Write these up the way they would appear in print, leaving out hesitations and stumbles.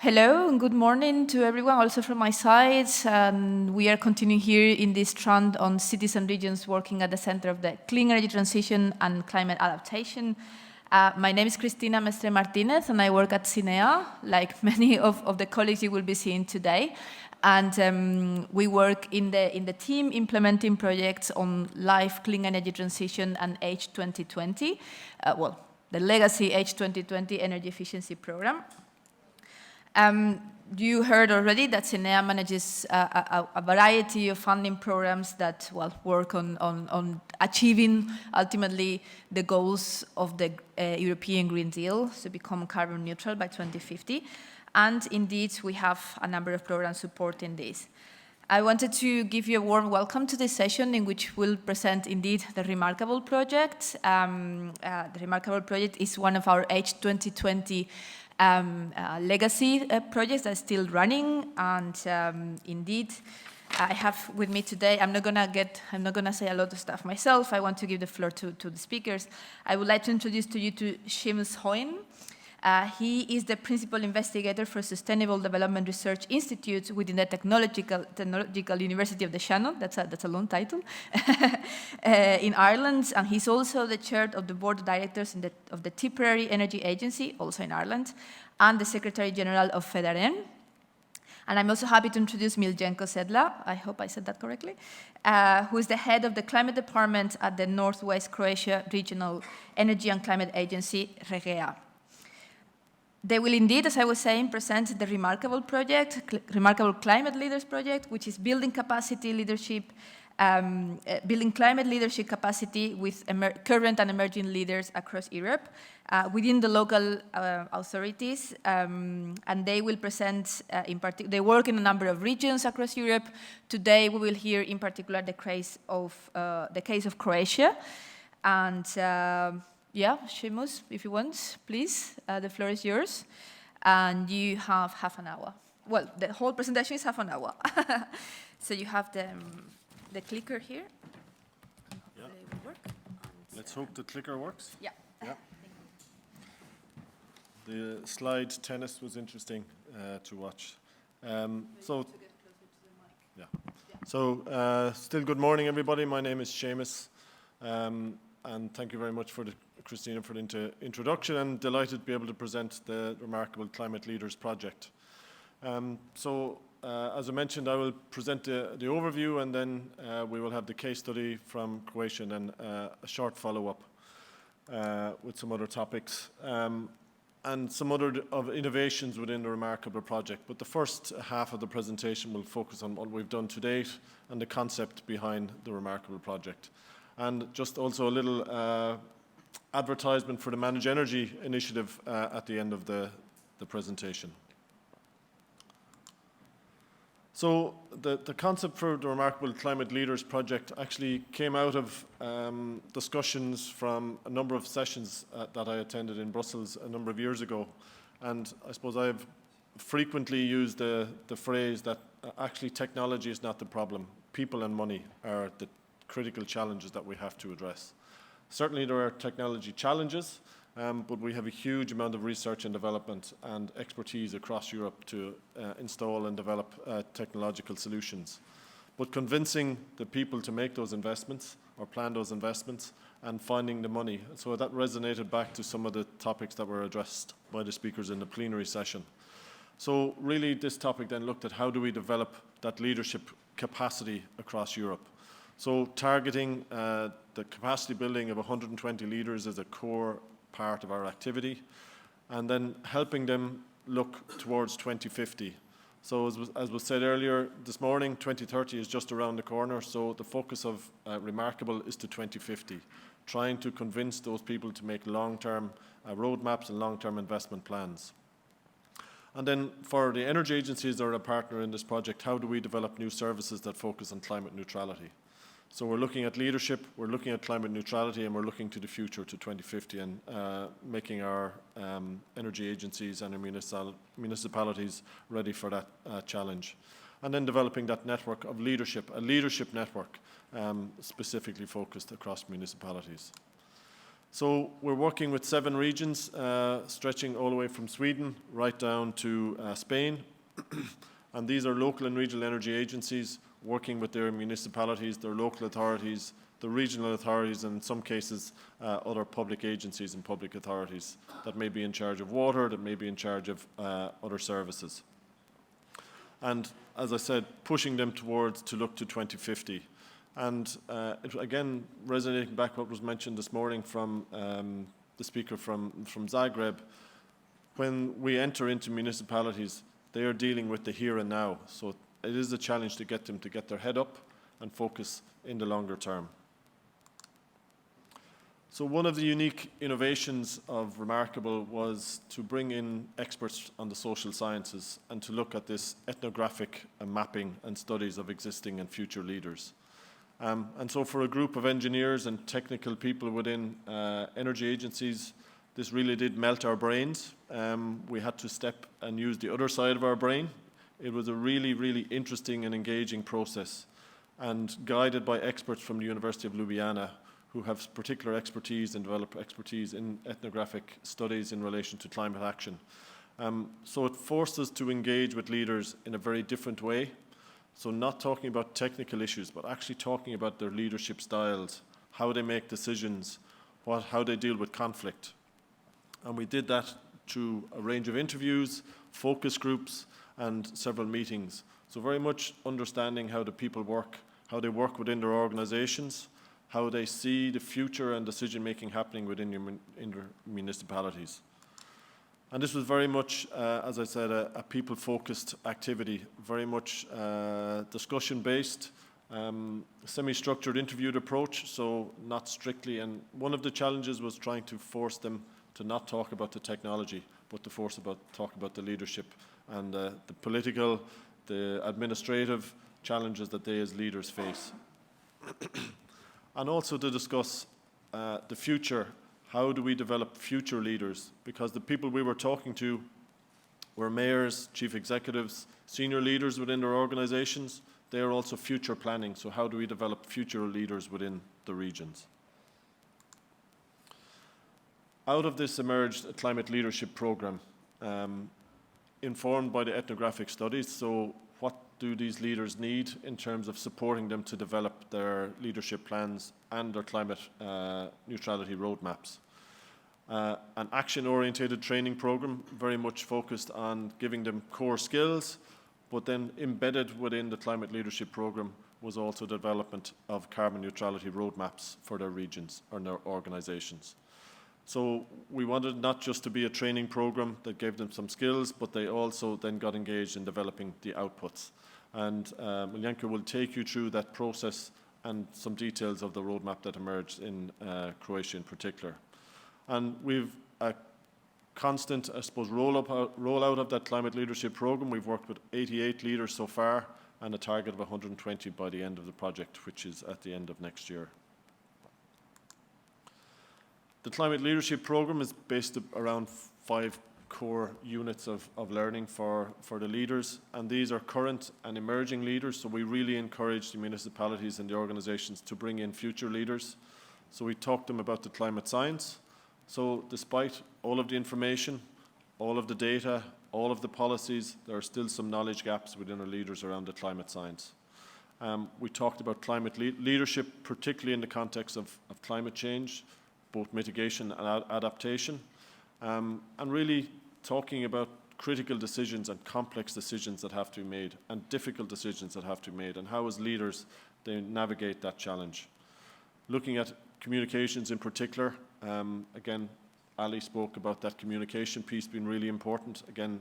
Hello and good morning to everyone, also from my side. We are continuing here in this strand on cities and regions working at the center of the clean energy transition and climate adaptation. My name is Cristina Mestre Martinez and I work at CINEA, like many of the colleagues you will be seeing today. And we work in the team implementing projects on live clean energy transition and H2020, the legacy H2020 energy efficiency program. You heard already that CINEA manages a variety of funding programs that work on achieving ultimately the goals of the European Green Deal to become carbon neutral by 2050. And indeed, we have a number of programs supporting this. I wanted to give you a warm welcome to this session in which we'll present indeed the Remarkable project. The Remarkable project is one of our H2020 legacy projects that's still running, and indeed, I have with me today. I'm not gonna say a lot of stuff myself. I want to give the floor to the speakers. I would like to introduce to you to SEAMUS HOYNE. He is the principal investigator for Sustainable Development Research Institute within the Technological University of the Shannon. That's a long title. In Ireland, and he's also the chair of the board of directors of the Tipperary Energy Agency, also in Ireland, and the Secretary General of FEDEREN. And I'm also happy to introduce MILJENKO SEDLAR, I hope I said that correctly, who is the head of the climate department at the Northwest Croatia Regional Energy and Climate Agency, REGEA. They will indeed, as I was saying, present the Remarkable project, Remarkable Climate Leaders project, which is building capacity leadership, building climate leadership capacity with current and emerging leaders across Europe within the local authorities, and they will present, they work in a number of regions across Europe. Today we will hear in particular the case of Croatia, and yeah, SEAMUS, if you want, please, the floor is yours. And you have half an hour. Well, the whole presentation is half an hour. So you have the clicker here. Yeah. Let's hope the clicker works. Yeah. Yeah. The slide tennis was interesting to watch. So still good morning, everybody. My name is SEAMUS. And thank you very much Cristina for the introduction, and delighted to be able to present the Remarkable Climate Leaders project. As I mentioned, I will present the overview, and then we will have the case study from Croatia, and then a short follow-up with some other topics and some other innovations within the Remarkable project. But the first half of the presentation will focus on what we've done to date and the concept behind the Remarkable project. And just also a little advertisement for the Manage Energy initiative at the end of the presentation. So the concept for the Remarkable Climate Leaders project actually came out of discussions from a number of sessions that I attended in Brussels a number of years ago. And I suppose I've frequently used the phrase that actually technology is not the problem. People and money are the critical challenges that we have to address. Certainly there are technology challenges, but we have a huge amount of research and development and expertise across Europe to install and develop technological solutions. But convincing the people to make those investments or plan those investments and finding the money. So that resonated back to some of the topics that were addressed by the speakers in the plenary session. So really this topic then looked at how do we develop that leadership capacity across Europe. So targeting the capacity building of 120 leaders as a core part of our activity, and then helping them look towards 2050. So as was said earlier this morning, 2030 is just around the corner, so the focus of Remarkable is to 2050, trying to convince those people to make long-term roadmaps and long-term investment plans. And then for the energy agencies that are a partner in this project, how do we develop new services that focus on climate neutrality? So we're looking at leadership, we're looking at climate neutrality, and we're looking to the future, to 2050, and making our energy agencies and our municipalities ready for that challenge. And then developing that network of leadership, a leadership network specifically focused across municipalities. So we're working with 7 regions, stretching all the way from Sweden right down to Spain. And these are local and regional energy agencies working with their municipalities, their local authorities, the regional authorities, and in some cases, other public agencies and public authorities that may be in charge of water, that may be in charge of other services. And as I said, pushing them towards to look to 2050. And again, resonating back what was mentioned this morning from the speaker from Zagreb, when we enter into municipalities, they are dealing with the here and now. So it is a challenge to get them to get their head up and focus in the longer term. So one of the unique innovations of Remarkable was to bring in experts on the social sciences and to look at this ethnographic mapping and studies of existing and future leaders. And so for a group of engineers and technical people within energy agencies, this really did melt our brains. We had to step and use the other side of our brain. It was a really, really interesting and engaging process, and guided by experts from the University of Ljubljana, who have particular expertise and develop expertise in ethnographic studies in relation to climate action. So it forced us to engage with leaders in a very different way. So not talking about technical issues, but actually talking about their leadership styles, how they make decisions, how they deal with conflict. And we did that through a range of interviews, focus groups, and several meetings. So very much understanding how the people work, how they work within their organizations, how they see the future and decision-making happening within your municipalities. And this was very much, as I said, a people-focused activity, very much discussion-based, semi-structured interviewed approach, so not strictly. And one of the challenges was trying to force them to not talk about the technology, but to talk about the leadership and the political, the administrative challenges that they as leaders face. And also to discuss the future. How do we develop future leaders? Because the people we were talking to were mayors, chief executives, senior leaders within their organizations. They are also future planning. So how do we develop future leaders within the regions? Out of this emerged a climate leadership program informed by the ethnographic studies. So what do these leaders need in terms of supporting them to develop their leadership plans and their climate neutrality roadmaps? An action-oriented training program, very much focused on giving them core skills, but then embedded within the climate leadership program was also development of carbon neutrality roadmaps for their regions or their organizations. So we wanted not just to be a training program that gave them some skills, but they also then got engaged in developing the outputs. And MILJENKO will take you through that process and some details of the roadmap that emerged in Croatia in particular. And we've a constant, I suppose, rollout of that climate leadership program. We've worked with 88 leaders so far and a target of 120 by the end of the project, which is at the end of next year. The climate leadership program is based around 5 core units of learning for the leaders, and these are current and emerging leaders, so we really encourage the municipalities and the organizations to bring in future leaders. So we talked to them about the climate science. So despite all of the information, all of the data, all of the policies, there are still some knowledge gaps within our leaders around the climate science. We talked about climate leadership, particularly in the context of climate change, both mitigation and adaptation, and really talking about critical decisions and complex decisions that have to be made and difficult decisions that have to be made, and how as leaders they navigate that challenge. Looking at communications in particular, again, Ali spoke about that communication piece being really important. Again,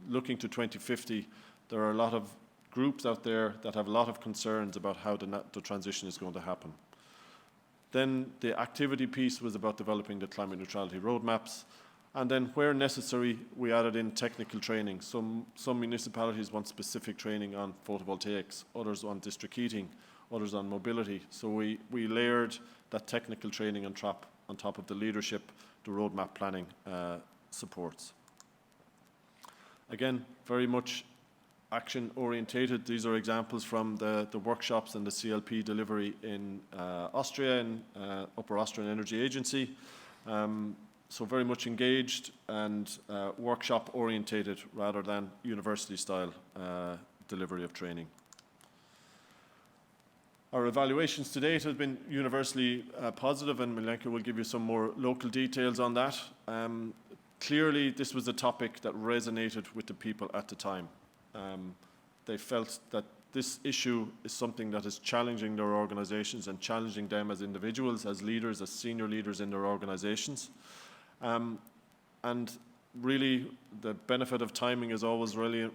looking to 2050, there are a lot of groups out there that have a lot of concerns about how the transition is going to happen. Then the activity piece was about developing the climate neutrality roadmaps. And then where necessary, we added in technical training. Some municipalities want specific training on photovoltaics, others on district heating, others on mobility. So we layered that technical training on top of the leadership, the roadmap planning supports. Again, very much action orientated. These are examples from the workshops and the CLP delivery in Austria, in Upper Austrian Energy Agency. So very much engaged and workshop orientated rather than university style delivery of training. Our evaluations to date have been universally positive, and MILJENKO will give you some more local details on that. Clearly, this was a topic that resonated with the people at the time. They felt that this issue is something that is challenging their organizations and challenging them as individuals, as leaders, as senior leaders in their organizations. And really, the benefit of timing is always really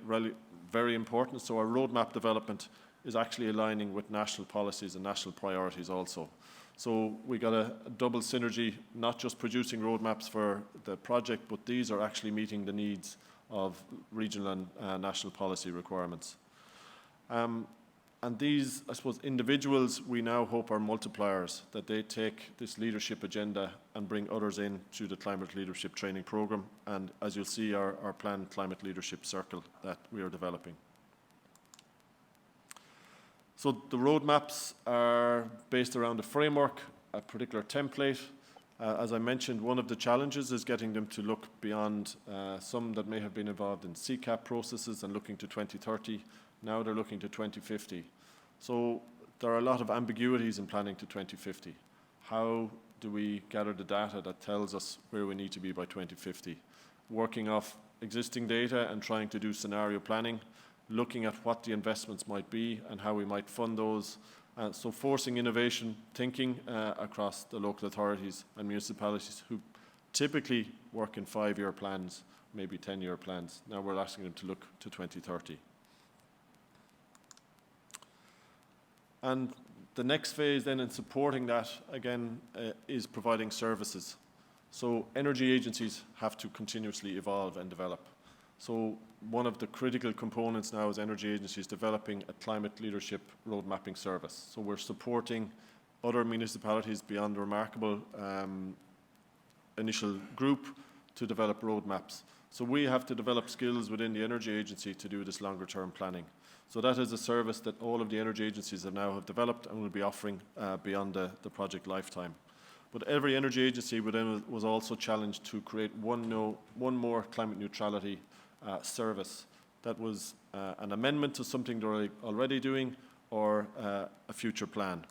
very important. So our roadmap development is actually aligning with national policies and national priorities also. So we got a double synergy, not just producing roadmaps for the project, but these are actually meeting the needs of regional and national policy requirements. And these, I suppose, individuals we now hope are multipliers, that they take this leadership agenda and bring others in to the Climate Leadership Training Programme, and as you'll see, our planned Climate Leadership Circle that we are developing. So the roadmaps are based around a framework, a particular template. As I mentioned, one of the challenges is getting them to look beyond some that may have been involved in CCAP processes and looking to 2030. Now they're looking to 2050. So there are a lot of ambiguities in planning to 2050. How do we gather the data that tells us where we need to be by 2050? Working off existing data and trying to do scenario planning, looking at what the investments might be and how we might fund those. So forcing innovation thinking across the local authorities and municipalities who typically work in 5-year plans, maybe 10-year plans. Now we're asking them to look to 2030. And the next phase then in supporting that, again, is providing services. So energy agencies have to continuously evolve and develop. So one of the critical components now is energy agencies developing a climate leadership road mapping service. So we're supporting other municipalities beyond the remarkable initial group to develop roadmaps. So we have to develop skills within the energy agency to do this longer term planning. So that is a service that all of the energy agencies have developed and will be offering beyond the project lifetime. But every energy agency within was also challenged to create one more climate neutrality service that was an amendment to something they're already doing or a future plan.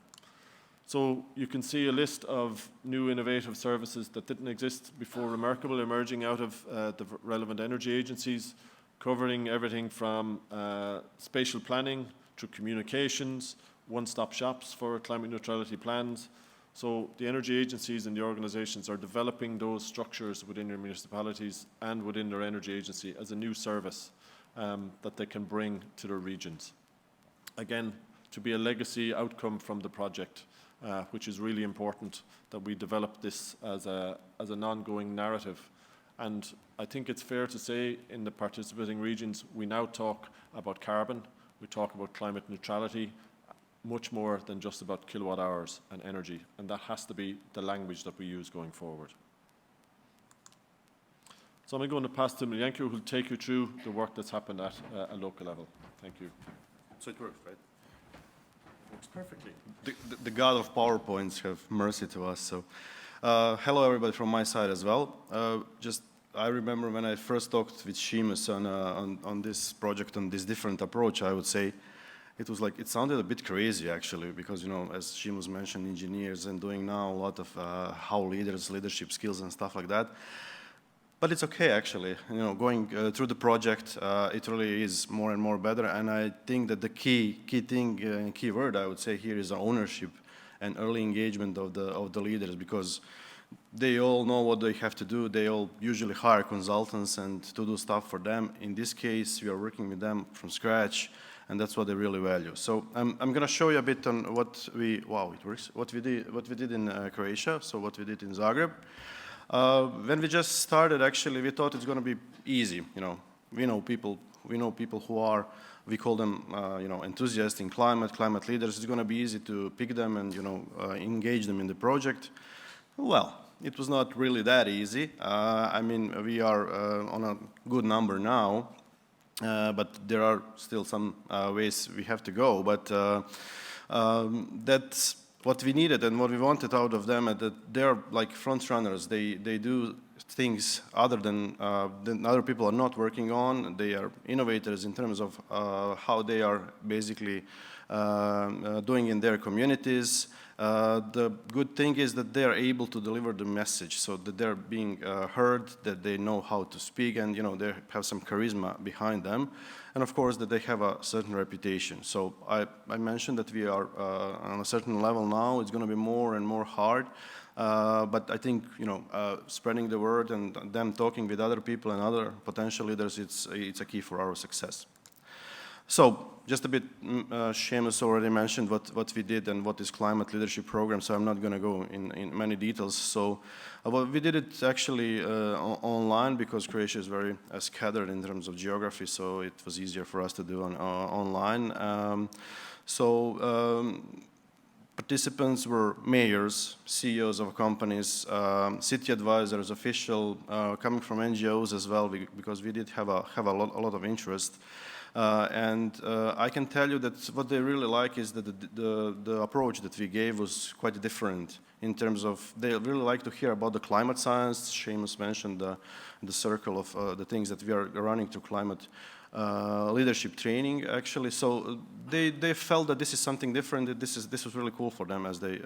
So you can see a list of new innovative services that didn't exist before Remarkable emerging out of the relevant energy agencies, covering everything from spatial planning to communications, one-stop shops for climate neutrality plans. So the energy agencies and the organizations are developing those structures within their municipalities and within their energy agency as a new service that they can bring to their regions. Again, to be a legacy outcome from the project, which is really important that we develop this as an ongoing narrative. And I think it's fair to say in the participating regions, we now talk about carbon, we talk about climate neutrality, much more than just about kilowatt hours and energy. And that has to be the language that we use going forward. So I'm going to pass to MILJENKO, who will take you through the work that's happened at a local level. Thank you. So it works, right? Works perfectly. The God of PowerPoints have mercy to us. So, hello everybody from my side as well. I remember when I first talked with SEAMUS on this project, on this different approach, I would say it was like, it sounded a bit crazy actually, because, you know, as SEAMUS mentioned, engineers and doing now a lot of how leadership skills and stuff like that. But it's okay actually, you know, going through the project, it really is more and more better. And I think that the key thing, key word I would say here is ownership and early engagement of the leaders, because they all know what they have to do. They all usually hire consultants and to do stuff for them. In this case, we are working with them from scratch, and that's what they really value. So I'm going to show you a bit on what we did in Croatia, so what we did in Zagreb. When we just started, actually, we thought it's going to be easy. You know, we know people who are, we call them, you know, enthusiasts in climate leaders. It's going to be easy to pick them and, you know, engage them in the project. Well, it was not really that easy. I mean, we are on a good number now. but there are still some ways we have to go. But that's what we needed and what we wanted out of them, and that they're like front runners. They do things other than other people are not working on. They are innovators in terms of how they are basically doing in their communities. The good thing is that they are able to deliver the message, so that they're being heard, that they know how to speak, and they have some charisma behind them, and of course that they have a certain reputation. So I mentioned that we are on a certain level now. It's going to be more and more hard, but I think spreading the word and them talking with other people and other potential leaders, it's a key for our success. So just a bit, Seamus already mentioned what we did and what is climate leadership program, so I'm not going to go in many details. So we did it actually online because Croatia is very scattered in terms of geography, so it was easier for us to do online. Participants were mayors, CEOs of companies, city advisors, officials, coming from NGOs as well, because we did have a lot of interest. I can tell you that what they really like is that the approach that we gave was quite different in terms of they really like to hear about the climate science. Seamus mentioned the circle of the things that we are running to climate leadership training, actually. So they felt that this is something different, that this was really cool for them as they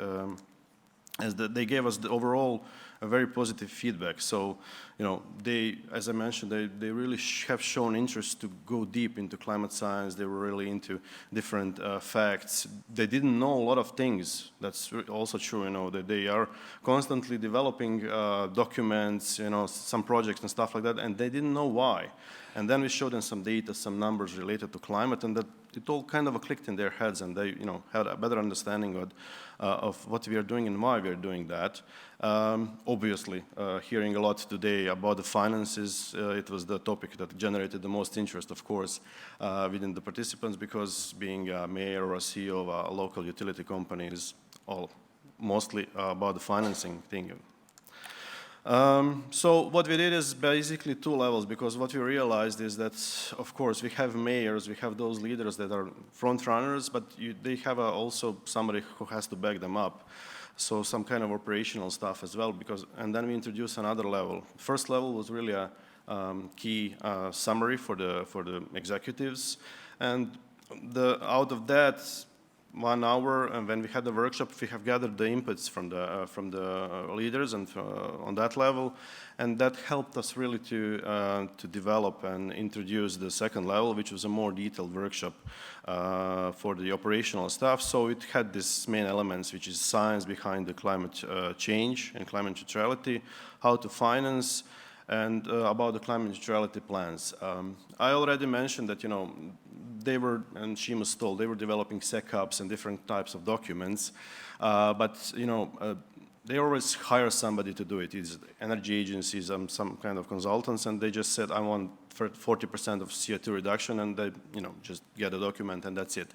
gave us the overall a very positive feedback. So, they, as I mentioned, they really have shown interest to go deep into climate science. They were really into different facts. They didn't know a lot of things. That's also true, that they are constantly developing documents, some projects and stuff like that, and they didn't know why. And then we showed them some data, some numbers related to climate, and that it all kind of clicked in their heads, and they, had a better understanding of what we are doing and why we are doing that. Obviously, hearing a lot today about the finances, it was the topic that generated the most interest, of course, within the participants, because being a mayor or a CEO of a local utility company is all mostly about the financing thing. So what we did is basically two levels, because what we realized is that, of course, we have mayors, we have those leaders that are front runners, but they have also somebody who has to back them up. So some kind of operational stuff as well, and then we introduced another level. First level was really a key summary for the executives, and out of that 1 hour, and when we had the workshop, we have gathered the inputs from the leaders and on that level, and that helped us really to develop and introduce the second level, which was a more detailed workshop for the operational stuff. So it had these main elements, which is science behind the climate change and climate neutrality, how to finance, and about the climate neutrality plans. I already mentioned that, they were, and SEAMUS told, they were developing SecUps and different types of documents, but, they always hire somebody to do it. It's energy agencies and some kind of consultants, and they just said, I want 40% of CO2 reduction, and they, just get a document and that's it.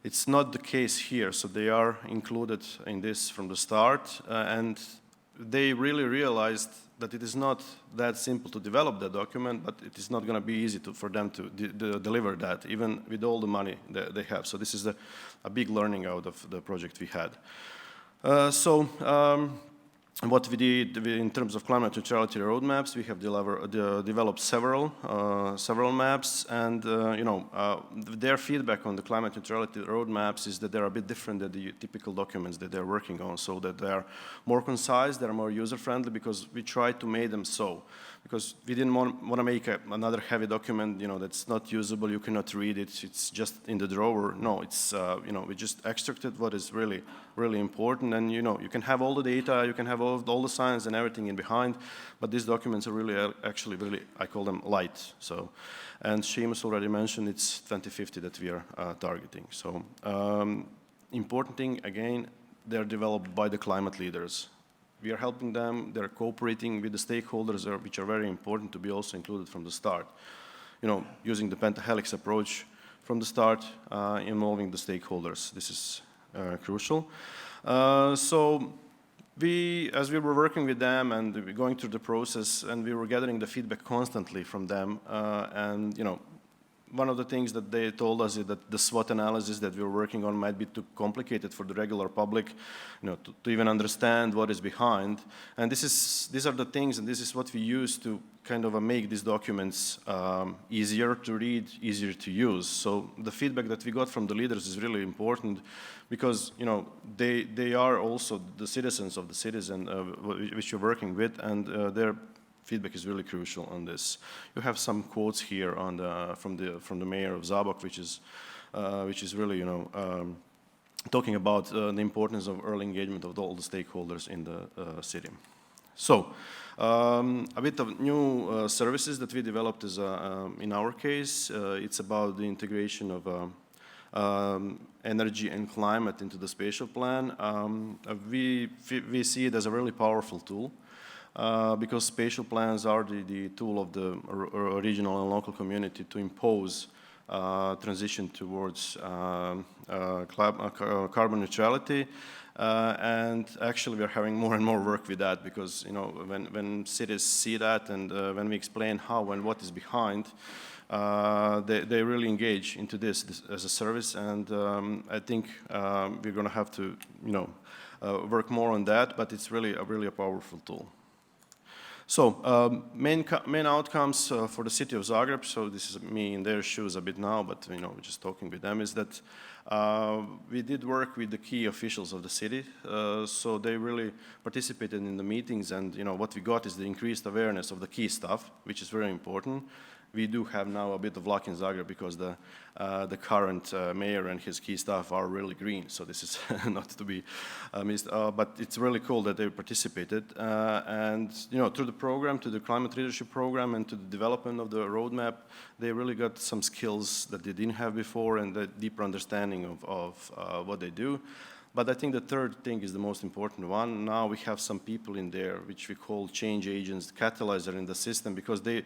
It's not the case here, so they are included in this from the start, and they really realized that it is not that simple to develop that document, but it is not going to be easy for them to deliver that, even with all the money that they have. So this is a big learning out of the project we had. What we did in terms of climate neutrality roadmaps, we have developed several maps, and their feedback on the climate neutrality roadmaps is that they're a bit different than the typical documents that they're working on, so that they are more concise, they're more user-friendly, because we tried to make them so. Because we didn't want to make another heavy document, that's not usable, you cannot read it, it's just in the drawer. No, it's, we just extracted what is really, really important, and you can have all the data, you can have all the science and everything in behind, but these documents are really, actually really, I call them light. So, and Seamus already mentioned it's 2050 that we are targeting. So, important thing, again, they're developed by the climate leaders. We are helping them, they're cooperating with the stakeholders, which are very important to be also included from the start. Using the pentahelix approach from the start, involving the stakeholders. This is crucial. So as we were working with them and going through the process, and we were gathering the feedback constantly from them, and one of the things that they told us is that the SWOT analysis that we're working on might be too complicated for the regular public, to even understand what is behind. And these are the things, and this is what we use to kind of make these documents easier to read, easier to use. So the feedback that we got from the leaders is really important because, they are also the citizens of the cities and which you're working with, and their feedback is really crucial on this. You have some quotes here on from the mayor of Zabok, which is really, talking about the importance of early engagement of all the stakeholders in the city. So, a bit of new services that we developed is, in our case, it's about the integration of energy and climate into the spatial plan. We see it as a really powerful tool. Because spatial plans are the tool of the regional and local community to impose transition towards carbon neutrality. And actually we are having more and more work with that because, when cities see that and when we explain how and what is behind, they really engage into this as a service. And I think we're going to have to, work more on that, but it's really a powerful tool. So main outcomes for the city of Zagreb, so this is me in their shoes a bit now, but just talking with them, is that we did work with the key officials of the city, so they really participated in the meetings, and what we got is the increased awareness of the key stuff, which is very important. We do have now a bit of luck in Zagreb because the current mayor and his key staff are really green, so this is not to be missed. But it's really cool that they participated, and through the program, to the climate leadership program, and to the development of the roadmap, they really got some skills that they didn't have before, and a deeper understanding of what they do. But I think the third thing is the most important one. Now we have some people in there which we call change agents, catalyzer in the system, because they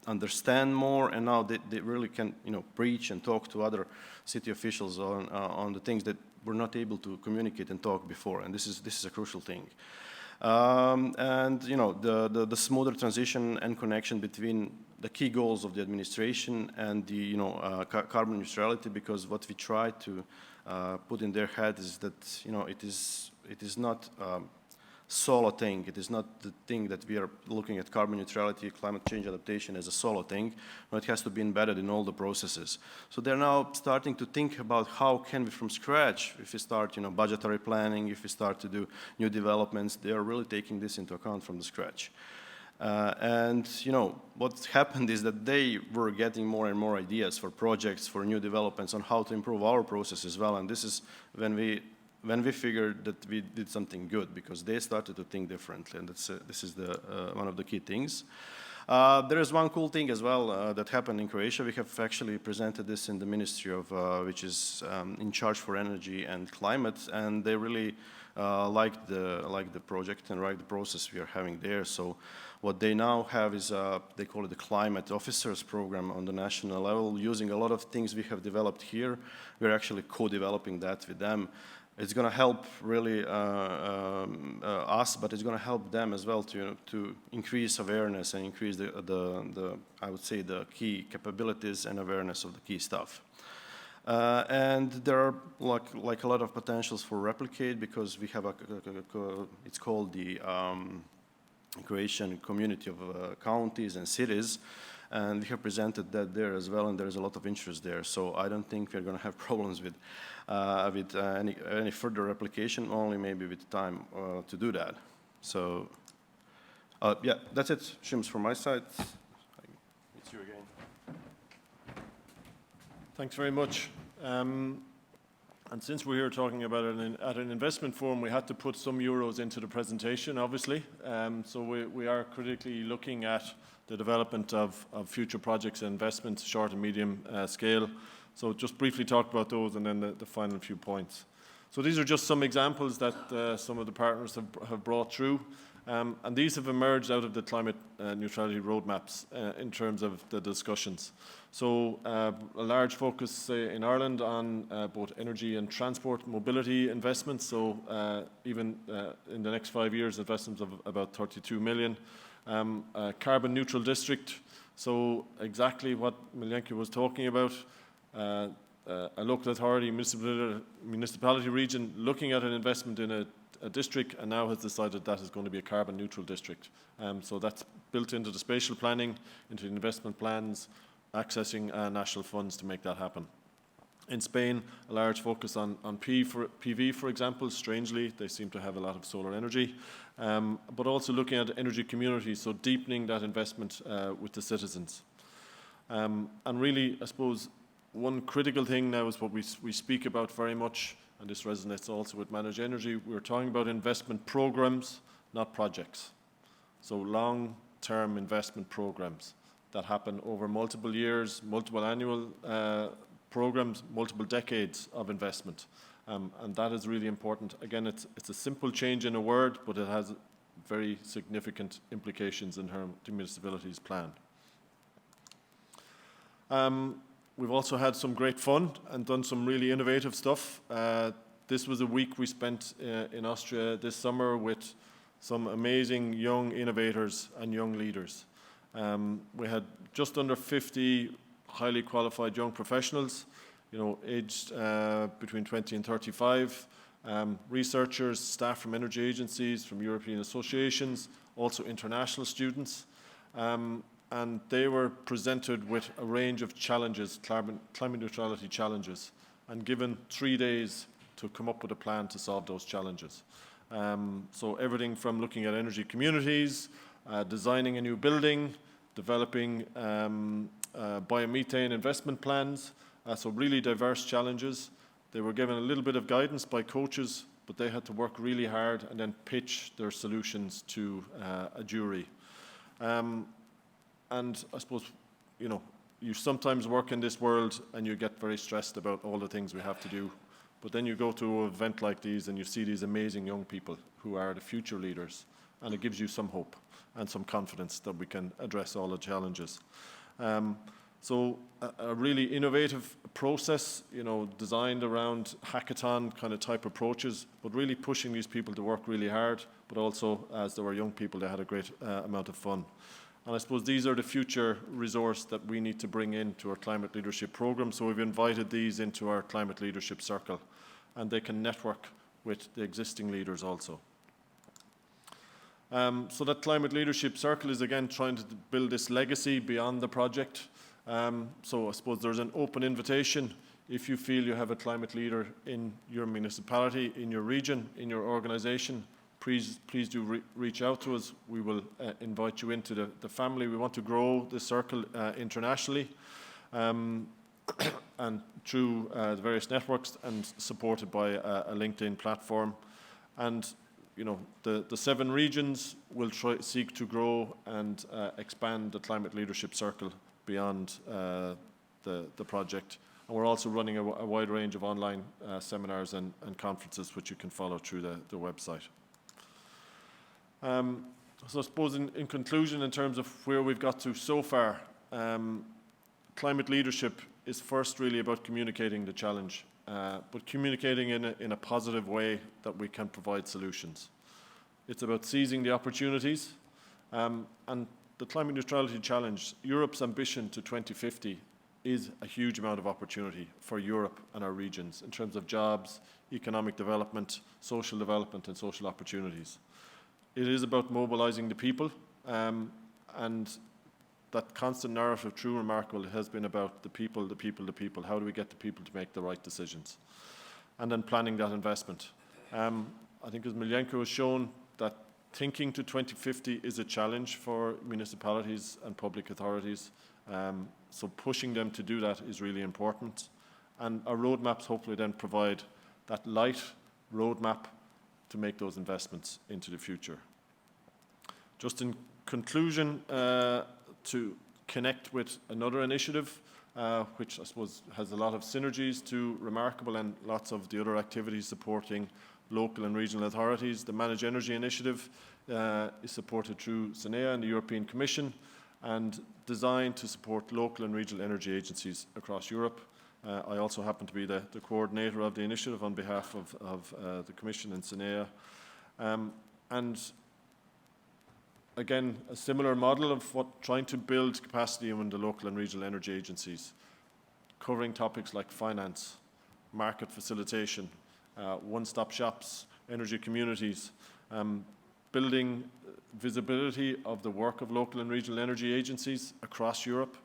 understand more, and now they really can preach and talk to other city officials on the things that were not able to communicate and talk before, and this is a crucial thing. And the smoother transition and connection between the key goals of the administration and the carbon neutrality, because what we try to put in their head is that it is not solo thing. It is not the thing that we are looking at carbon neutrality, climate change adaptation as a solo thing, but it has to be embedded in all the processes. So they're now starting to think about how can we from scratch, if we start budgetary planning, if we start to do new developments, they are really taking this into account from the scratch. And what happened is that they were getting more and more ideas for projects, for new developments on how to improve our process as well, and this is when we figured that we did something good, because they started to think differently, and this is one of the key things. There is one cool thing as well that happened in Croatia. We have actually presented this in the Ministry of, which is in charge for energy and climate, and they really liked the project and liked the process we are having there. So what they now have is, they call it the Climate Officers Program on the national level, using a lot of things we have developed here. We're actually co-developing that with them. It's going to help really us, but it's going to help them as well to increase awareness and increase the I would say the key capabilities and awareness of the key stuff. And there are like a lot of potentials for replicate, because we have it's called the Croatian Community of Counties and Cities, and we have presented that there as well, and there's a lot of interest there. So I don't think we're going to have problems with any further replication, only maybe with time to do that. So yeah, that's it, Shims, from my side. It's you again. Thanks very much. And since we're here talking about it at an investment forum, we had to put some euros into the presentation, obviously. So we are critically looking at the development of future projects and investments, short and medium scale. So just briefly talk about those, and then the final few points. So these are just some examples that some of the partners have brought through. And these have emerged out of the climate neutrality roadmaps in terms of the discussions. So a large focus in Ireland on both energy and transport mobility investments. So even in the next 5 years, investments of about 32 million. Carbon neutral district, So exactly what MILJENKO was talking about, a local authority, municipality region looking at an investment in a district and now has decided that is going to be a carbon neutral district. So that's built into the spatial planning, into the investment plans, accessing national funds to make that happen. In Spain, a large focus on PV, for example. Strangely, they seem to have a lot of solar energy, but also looking at energy communities, so deepening that investment with the citizens. And really, I suppose, one critical thing now is what we speak about very much, and this resonates also with managed energy. We're talking about investment programs, not projects. So long-term investment programs that happen over multiple years, multiple annual programs, multiple decades of investment. And that is really important. Again, it's a simple change in a word, but it has very significant implications in how the municipalities plan. We've also had some great fun and done some really innovative stuff. This was a week we spent in Austria this summer with some amazing young innovators and young leaders. We had just under 50 highly qualified young professionals, aged between 20 and 35, researchers, staff from energy agencies, from European associations, also international students. And they were presented with a range of challenges, climate neutrality challenges, and given 3 days to come up with a plan to solve those challenges. So everything from looking at energy communities, designing a new building, developing biomethane investment plans, so really diverse challenges. They were given a little bit of guidance by coaches, but they had to work really hard and then pitch their solutions to a jury. And I suppose, you sometimes work in this world and you get very stressed about all the things we have to do. But then you go to an event like these and you see these amazing young people who are the future leaders. And it gives you some hope and some confidence that we can address all the challenges. So a really innovative process, designed around hackathon kind of type approaches, but really pushing these people to work really hard. But also, as they were young people, they had a great amount of fun. And I suppose these are the future resource that we need to bring into our climate leadership program. So we've invited these into our climate leadership circle, and they can network with the existing leaders also. So that climate leadership circle is again trying to build this legacy beyond the project. So I suppose there's an open invitation. If you feel you have a climate leader in your municipality, in your region, in your organization, please do reach out to us. We will invite you into the family. We want to grow the circle internationally and through the various networks and supported by a LinkedIn platform. And the 7 regions will seek to grow and expand the climate leadership circle beyond the project. And we're also running a wide range of online seminars and conferences which you can follow through the website. So I suppose in conclusion, in terms of where we've got to so far, climate leadership is first really about communicating the challenge, but communicating in a positive way that we can provide solutions. It's about seizing the opportunities, and the climate neutrality challenge, Europe's ambition to 2050 is a huge amount of opportunity for Europe and our regions in terms of jobs, economic development, and social opportunities. It is about mobilizing the people, and that constant narrative through Remarkable has been about the people. How do we get the people to make the right decisions? And then planning that investment. I think as MILJENKO has shown, that thinking to 2050 is a challenge for municipalities and public authorities. So pushing them to do that is really important. And our roadmaps hopefully then provide that light roadmap to make those investments into the future. Just in conclusion, to connect with another initiative, which I suppose has a lot of synergies to Remarkable and lots of the other activities supporting local and regional authorities. The Managed Energy Initiative is supported through SENEA and the European Commission and designed to support local and regional energy agencies across Europe. I also happen to be the coordinator of the initiative on behalf of the Commission and SENEA. And again, a similar model of trying to build capacity in the local and regional energy agencies, covering topics like finance, market facilitation, one-stop shops, energy communities, building visibility of the work of local and regional energy agencies across Europe.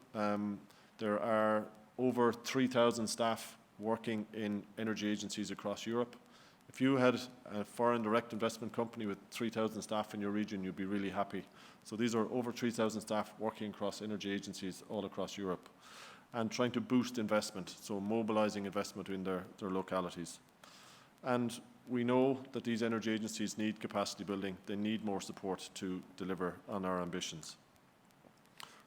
There are over 3,000 staff working in energy agencies across Europe. If you had a foreign direct investment company with 3,000 staff in your region, you'd be really happy. So these are over 3,000 staff working across energy agencies all across Europe and trying to boost investment, so mobilizing investment in their localities. And we know that these energy agencies need capacity building. They need more support to deliver on our ambitions.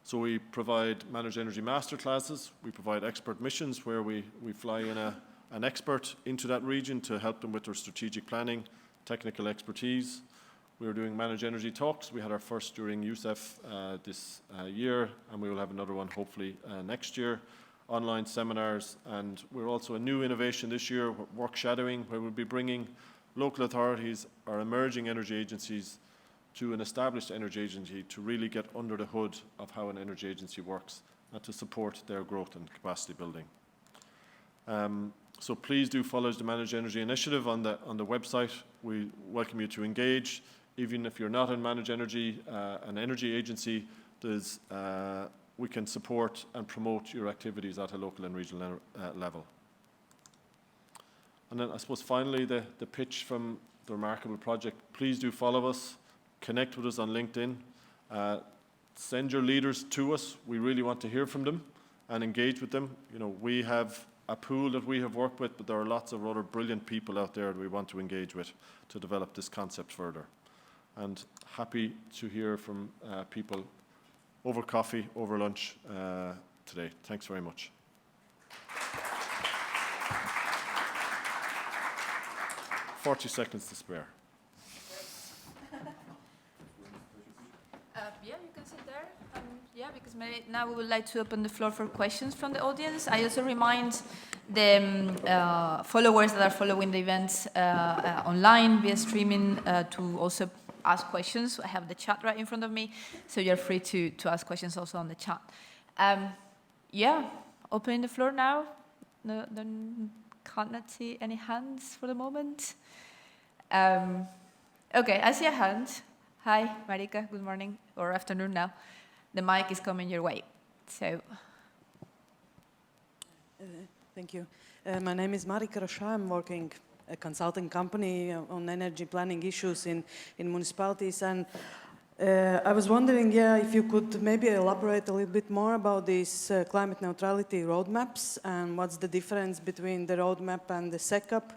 So we provide managed energy masterclasses. We provide expert missions where we fly in an expert into that region to help them with their strategic planning, technical expertise. We're doing managed energy talks. We had our first during USEF this year, and we will have another one hopefully next year. Online seminars, and we're also a new innovation this year, work shadowing, where we'll be bringing local authorities or emerging energy agencies to an established energy agency to really get under the hood of how an energy agency works and to support their growth and capacity building. So please do follow the Managed Energy Initiative on the website. We welcome you to engage. Even if you're not in managed energy, an energy agency, we can support and promote your activities at a local and regional level. And then I suppose finally the pitch from the remarkable project. Please do follow us, connect with us on LinkedIn, send your leaders to us. We really want to hear from them and engage with them. You know, we have a pool that we have worked with, but there are lots of other brilliant people out there that we want to engage with to develop this concept further. And happy to hear from people over coffee, over lunch today. Thanks very much. "40 seconds to spare." Yeah, you can sit there. Yeah, because now we would like to open the floor for questions from the audience. I also remind the followers that are following the events online via streaming to also ask questions. I have the chat right in front of me, so you're free to ask questions also on the chat. Yeah, opening the floor now. No, can't see any hands for the moment. Okay, I see a hand. Hi, Marika, good morning, or afternoon now. The mic is coming your way, so. Thank you. My name is Marika Rasha. I'm working a consulting company on energy planning issues in municipalities. And I was wondering, if you could maybe elaborate a little bit more about these climate neutrality roadmaps and what's the difference between the roadmap and the SECAP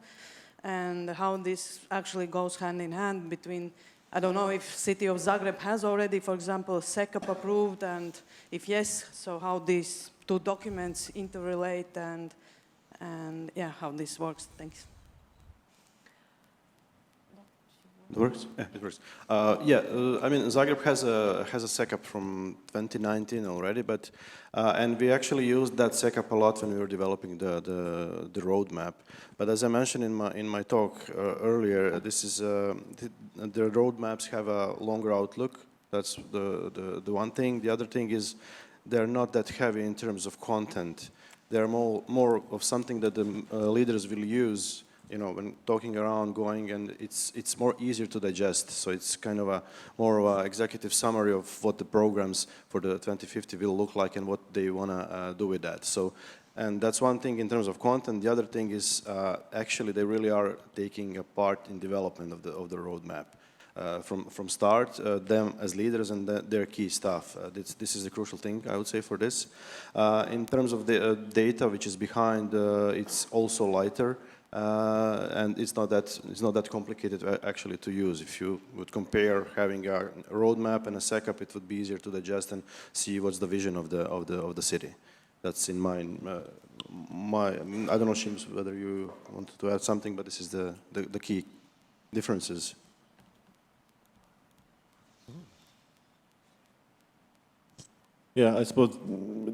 and how this actually goes hand in hand between, I don't know if City of Zagreb has already, for example, SECAP approved, and if yes, so how these two documents interrelate and yeah, how this works. Thanks. It works? Yeah, it works. I mean, Zagreb has a SECAP from 2019 already, but and we actually used that SECAP a lot when we were developing the roadmap. But as I mentioned in my talk earlier, this is the roadmaps have a longer outlook. That's the one thing. The other thing is they're not that heavy in terms of content. They're more of something that the leaders will use, you know, when talking around, going, and it's more easier to digest. So it's kind of more of an executive summary of what the programs for the 2050 will look like and what they want to do with that. So, and that's one thing in terms of content. The other thing is actually they really are taking a part in development of the roadmap. From start, them as leaders and their key staff. This is a crucial thing, I would say, for this. In terms of the data which is behind, it's also lighter. And it's not that complicated actually to use. If you would compare having a roadmap and a SECAP, it would be easier to digest and see what's the vision of the city. That's in mind. I don't know, Shims, whether you wanted to add something, but this is the key differences. Yeah, I suppose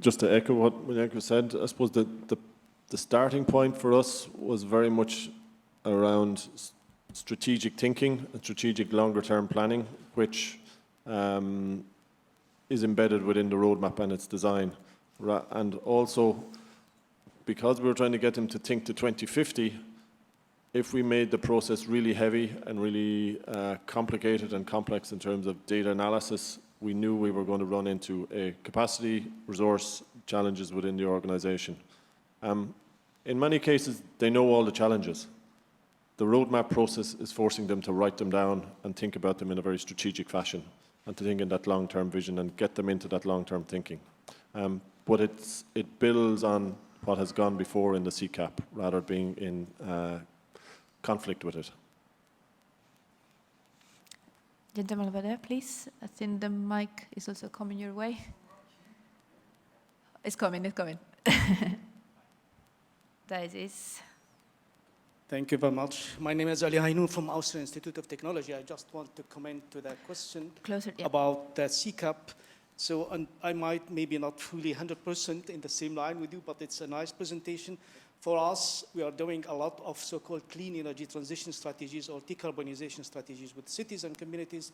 just to echo what MILJENKO said, I suppose the starting point for us was very much around strategic thinking and strategic longer-term planning, which is embedded within the roadmap and its design. And also, because we were trying to get them to think to 2050, if we made the process really heavy and really complicated and complex in terms of data analysis, we knew we were going to run into a capacity, resource challenges within the organization. In many cases, they know all the challenges. The roadmap process is forcing them to write them down and think about them in a very strategic fashion and to think in that long-term vision and get them into that long-term thinking. But it builds on what has gone before in the CCAP, rather being in conflict with it. Gentleman over there, please. I think the mic is also coming your way. It's coming, it's coming. There it is. Thank you very much. My name is Ali Hainoun from Austrian Institute of Technology. I just want to comment to that question Closer, yeah. about the CCAP. So and I might maybe not fully 100% in the same line with you, but it's a nice presentation. For us, we are doing a lot of so-called clean energy transition strategies or decarbonization strategies with cities and communities.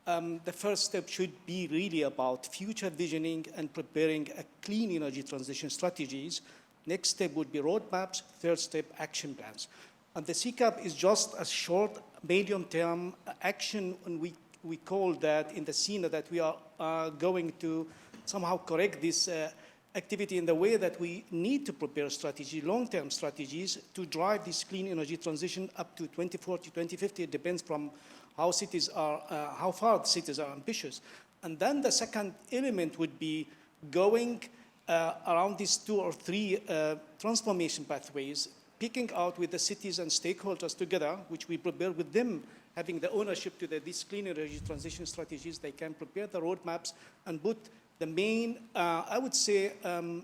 The first step should be really about future visioning and preparing a clean energy transition strategies. Next step would be roadmaps. Third step, action plans. And the CCAP is just a short, medium-term action, and we call that in the SENA that we are going to somehow correct this activity in the way that we need to prepare strategy, long-term strategies to drive this clean energy transition up to 2040, 2050. It depends from how cities are, how far the cities are ambitious. And then the second element would be going around these 2 or 3 transformation pathways, picking out with the cities and stakeholders together, which we prepare with them, having the ownership to these clean energy transition strategies. They can prepare the roadmaps and put the main, I would say,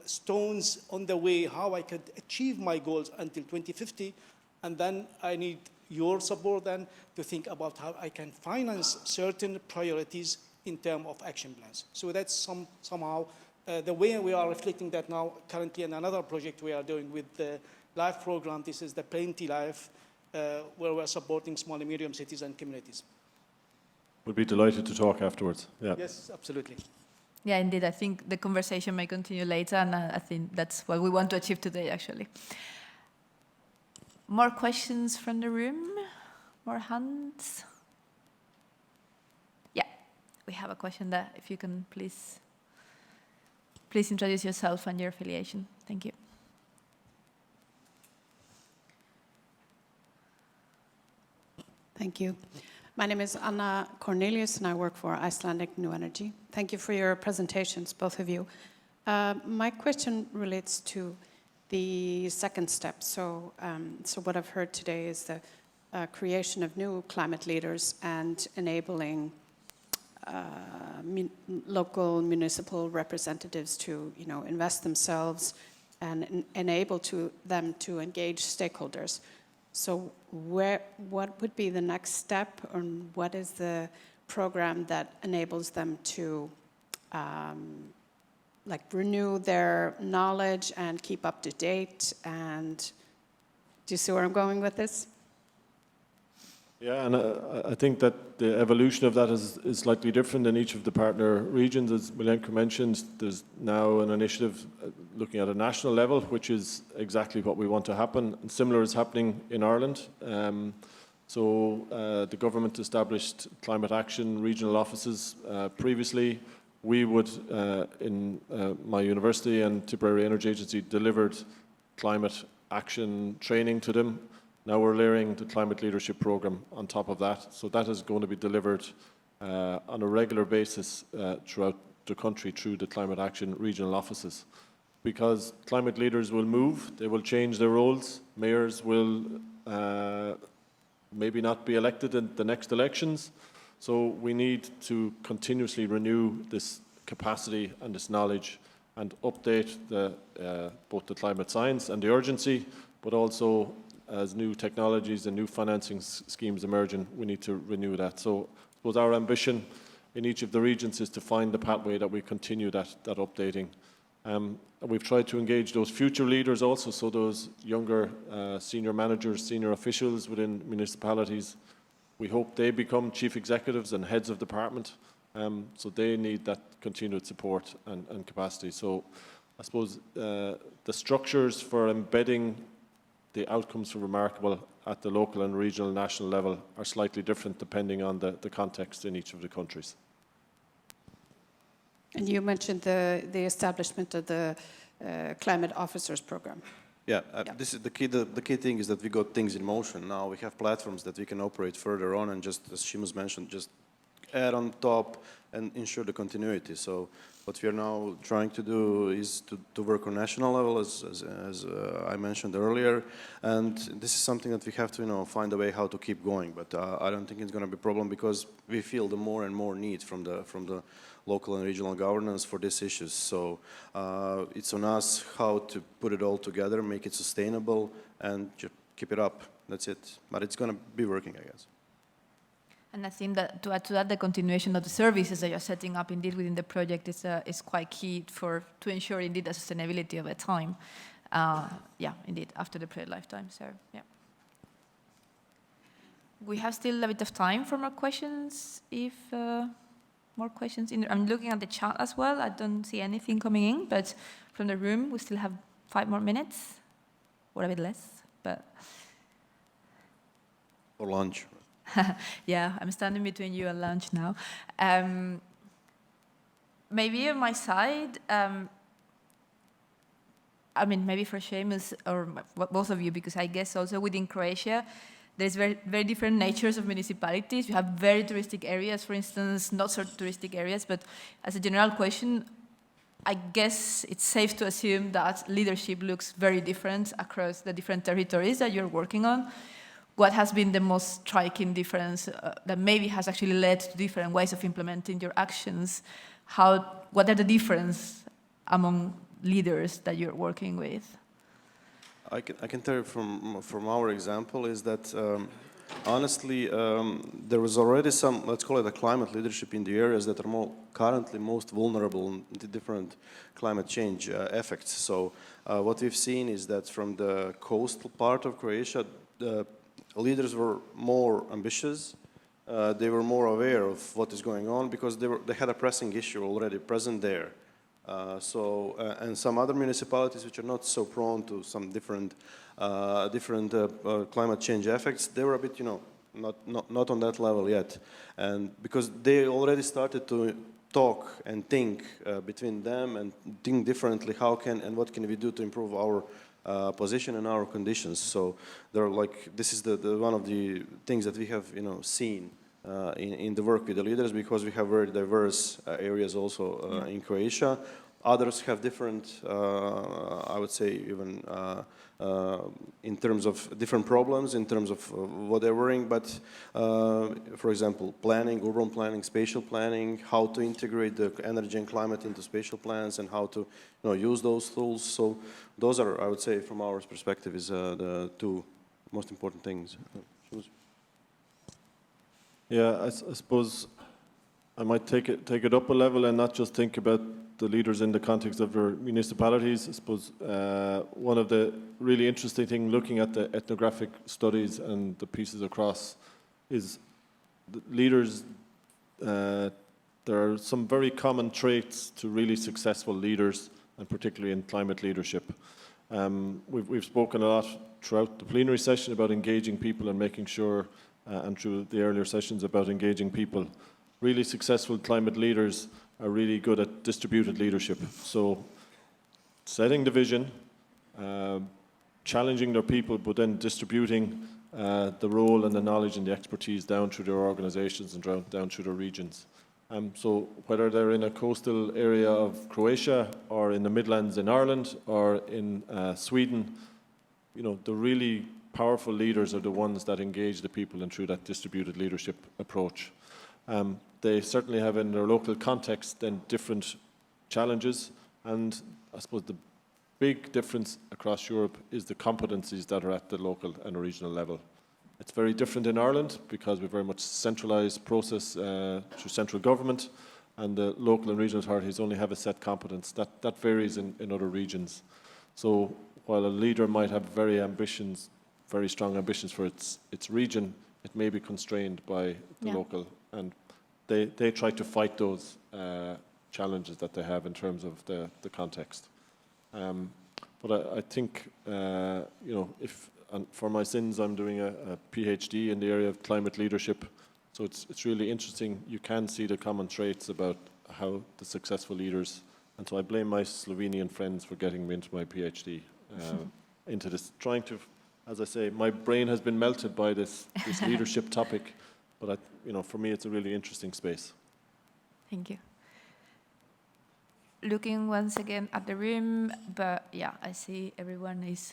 stones on the way how I could achieve my goals until 2050. And then I need your support then to think about how I can finance certain priorities in terms of action plans. So that's somehow the way we are reflecting that now currently in another project we are doing with the LIFE program. This is the Plenty Life, where we're supporting small and medium cities and communities. We'll be delighted to talk afterwards. Yeah. Yes, absolutely. Yeah, indeed. I think the conversation may continue later, and I think that's what we want to achieve today, actually. More questions from the room? More hands? Yeah, we have a question there. If you can please introduce yourself and your affiliation. Thank you. Thank you. My name is Anna Cornelius, and I work for Icelandic New Energy. Thank you for your presentations, both of you. My question relates to the second step. So what I've heard today is the creation of new climate leaders and enabling local municipal representatives to, invest themselves and enable them to engage stakeholders. So what would be the next step, and what is the program that enables them to renew their knowledge and keep up to date? And do you see where I'm going with this? Yeah, and I think that the evolution of that is slightly different in each of the partner regions. As MILJENKO mentioned, there's now an initiative looking at a national level, which is exactly what we want to happen. And similar is happening in Ireland. The government established climate action regional offices previously. We would, in my university and Tipperary Energy Agency, delivered climate action training to them. Now we're layering the climate leadership program on top of that. So that is going to be delivered on a regular basis throughout the country through the climate action regional offices. Because climate leaders will move, they will change their roles. Mayors will maybe not be elected in the next elections. So we need to continuously renew this capacity and this knowledge and update both the climate science and the urgency, but also as new technologies and new financing schemes emerging, we need to renew that. So I suppose our ambition in each of the regions is to find the pathway that we continue that updating. We've tried to engage those future leaders also, so those younger senior managers, senior officials within municipalities. We hope they become chief executives and heads of department So they need that continued support and capacity. So I suppose the structures for embedding the outcomes for Remarkable at the local and regional national level are slightly different depending on the context in each of the countries. And you mentioned the establishment of the climate officers program. Yeah, this is the key. The key thing is that we got things in motion now. We have platforms that we can operate further on, and just as SEAMUS mentioned, just add on top and ensure the continuity. So what we are now trying to do is to work on national level, as I mentioned earlier, and this is something that we have to find a way how to keep going. But I don't think it's going to be a problem because we feel the more and more need from the local and regional governance for these issues. So it's on us how to put it all together, make it sustainable, and just keep it up. That's it. But it's going to be working, I guess. And I think that to add to that, the continuation of the services that you're setting up indeed within the project is quite key to ensure indeed the sustainability over time. Yeah, indeed, after the project lifetime. So, yeah. We have still a bit of time for more questions. If more questions, I'm looking at the chat as well. I don't see anything coming in, but from the room, we still have 5 more minutes, or a bit less, but. For lunch. Yeah, I'm standing between you and lunch now. Maybe on my side, I mean, maybe for SEAMUS or both of you, because I guess also within Croatia, there's very, very different natures of municipalities. You have very touristic areas, for instance, not so touristic areas, but as a general question, I guess it's safe to assume that leadership looks very different across the different territories that you're working on. What has been the most striking difference that maybe has actually led to different ways of implementing your actions? What are the differences among leaders that you're working with? I can tell you from our example is that honestly there was already some, let's call it a climate leadership in the areas that are currently most vulnerable to different climate change effects. So what we've seen is that from the coastal part of Croatia, the leaders were more ambitious. They were more aware of what is going on because they had a pressing issue already present there. And some other municipalities which are not so prone to some different climate change effects, they were a bit, not on that level yet. And because they already started to talk and think between them and think differently, what can we do to improve our position and our conditions. So they're like, this is one of the things that we have seen in the work with the leaders, because we have very diverse areas also in Croatia. Others have different, I would say, even in terms of different problems, in terms of what they're worrying. But for example, planning, urban planning, spatial planning, how to integrate the energy and climate into spatial plans, and how to use those tools. So those are, I would say, from our perspective, is the 2 most important things. Yeah, I suppose I might take it up a level and not just think about the leaders in the context of their municipalities. I suppose one of the really interesting things looking at the ethnographic studies and the pieces across is the leaders, there are some very common traits to really successful leaders, and particularly in climate leadership. We've spoken a lot throughout the plenary session about engaging people and making sure, and through the earlier sessions about engaging people. Really successful climate leaders are really good at distributed leadership. So setting the vision, challenging their people, but then distributing the role and the knowledge and the expertise down through their organizations and down through their regions. So whether they're in a coastal area of Croatia or in the Midlands in Ireland or in Sweden, the really powerful leaders are the ones that engage the people and through that distributed leadership approach. They certainly have in their local context then different challenges, and I suppose the big difference across Europe is the competencies that are at the local and regional level. It's very different in Ireland because we very much centralised process through central government, and the local and regional authorities only have a set competence. That varies in other regions. So while a leader might have very strong ambitions for its region, it may be constrained by the local, and they try to fight those challenges that they have in terms of the context. But I think, for my sins, I'm doing a PhD in the area of climate leadership. So it's really interesting. You can see the common traits about how the successful leaders, and so I blame my Slovenian friends for getting me into my PhD, into this, trying to, as I say, my brain has been melted by this leadership topic, but for me it's a really interesting space. Thank you. Looking once again at the room, but yeah, I see everyone is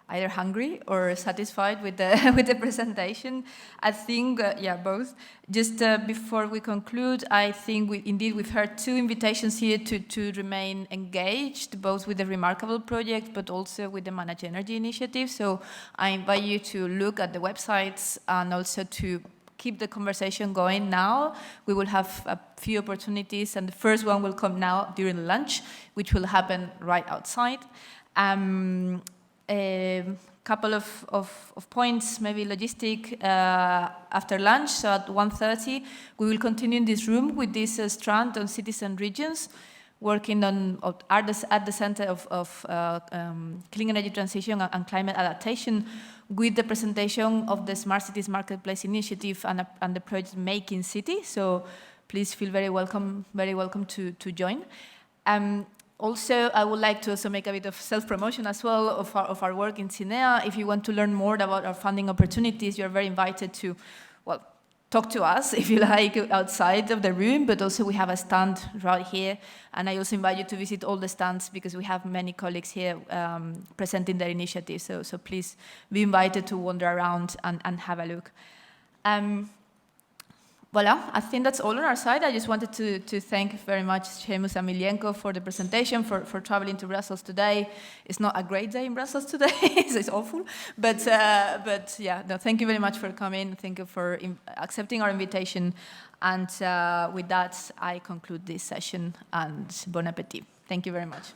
either hungry or satisfied with the presentation. I think, both. Just before we conclude, I think we've heard two invitations here to remain engaged, both with the Remarkable project, but also with the Managed Energy initiative. So I invite you to look at the websites and also to keep the conversation going now. We will have a few opportunities, and the first one will come now during lunch, which will happen right outside. A couple of points, maybe logistic, after lunch, so at 1:30, we will continue in this room with this strand on cities and regions, working at the center of clean energy transition and climate adaptation, with the presentation of the Smart Cities Marketplace initiative and the project Making City. So please feel very welcome to join. Also, I would like to also make a bit of self-promotion as well of our work in CINEA. If you want to learn more about our funding opportunities, you're very invited to, talk to us, if you like, outside of the room, but also we have a stand right here. And I also invite you to visit all the stands because we have many colleagues here presenting their initiatives. So please be invited to wander around and have a look. Voila, I think that's all on our side. I just wanted to thank very much SEAMUS and MILJENKO for the presentation, for traveling to Brussels today. It's not a great day in Brussels today, so it's awful. But yeah, no, thank you very much for coming. Thank you for accepting our invitation. And with that, I conclude this session, and bon appetit. Thank you very much.